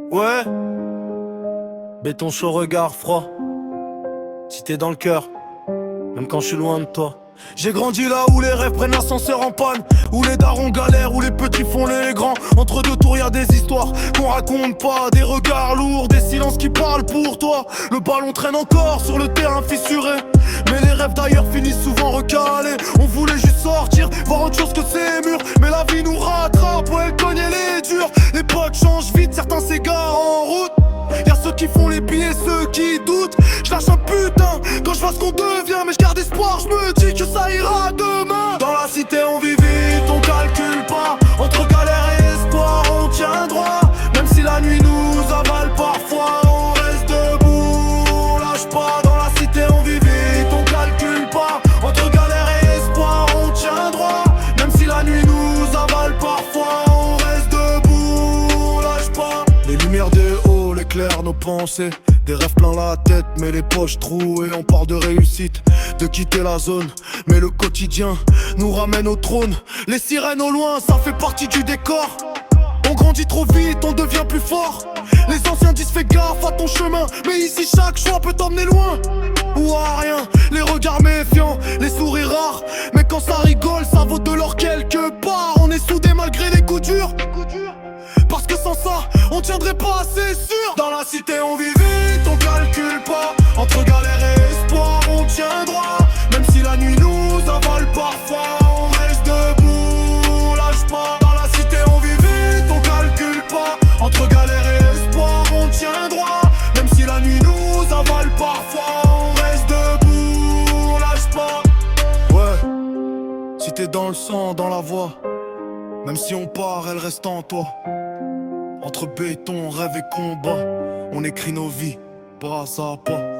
Ouais, béton chaud, regard froid. Si t'es dans le cœur, même quand je suis loin de toi. J'ai grandi là où les rêves prennent l'ascenseur en panne, où les darons galèrent, où les petits font les grands. Entre deux tours y'a des histoires qu'on raconte pas, des regards lourds, des silences qui parlent pour toi. Le ballon traîne encore sur le terrain fissuré, mais les rêves d'ailleurs finissent souvent recalés. On voulait juste sortir, voir autre chose que ces murs, mais la vie nous rattrape, ouais, elle cogne, elle est dure. L'époque change vite, certains s'égarent en route. Y'a ceux qui font les billets, ceux qui doutent. Je lâche un putain quand je vois ce qu'on devient, mais je garde espoir, je me dis que ça ira demain. Dans la cité on vit vite, on calcule pas. Entre galère et espoir on tient droit. Même si la nuit nous avale parfois, on reste debout, on lâche pas. Dans la cité on vit vite, on calcule pas. Entre galère et espoir on tient droit. Même si la nuit nous avale parfois, on reste debout, on lâche pas. Les lumières des hauts, l'éclair nos pensées. Des rêves plein la tête, mais les poches trouées. On parle de réussite, de quitter la zone, mais le quotidien nous ramène au trône. Les sirènes au loin, ça fait partie du décor. On grandit trop vite, on devient plus fort. Les anciens disent fais gaffe à ton chemin, mais ici chaque choix peut t'emmener loin ou à rien. Les regards méfiants, les sourires rares, mais quand ça rigole, ça vaut de l'or quelque part. On est soudés malgré les coups durs, parce que sans ça, on tiendrait pas, c'est sûr. Dans la cité on vit vite, on calcule pas. Entre galère et espoir, on tient droit. Même si la nuit nous avale parfois, on reste debout, on lâche pas. Dans la cité on vit vite, on calcule pas. Entre galère et espoir, on tient droit. Même si la nuit nous avale parfois, on reste debout, on lâche pas. Ouais, si t'es dans le sang, dans la voix, même si on part, elle reste en toi. Entre béton, rêve et combat, on écrit nos vies, pas à pas.